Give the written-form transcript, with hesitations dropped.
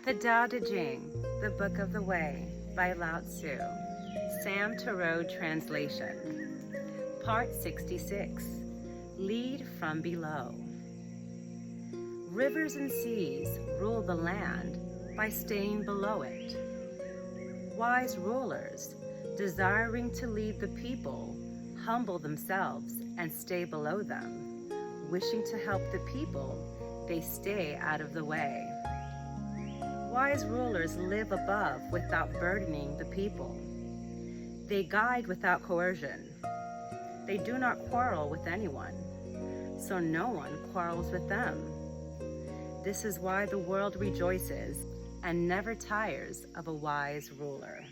The Tao Te Ching, the Book of the Way by Lao Tzu, Sam Tarot translation. Part 66, Lead from Below. Rivers and seas rule the land by staying below it. Wise rulers, desiring to lead the people, humble themselves and stay below them. Wishing to help the people, they stay out of the way. Wise rulers live above without burdening the people. They guide without coercion. They do not quarrel with anyone, so no one quarrels with them. This is why the world rejoices and never tires of a wise ruler.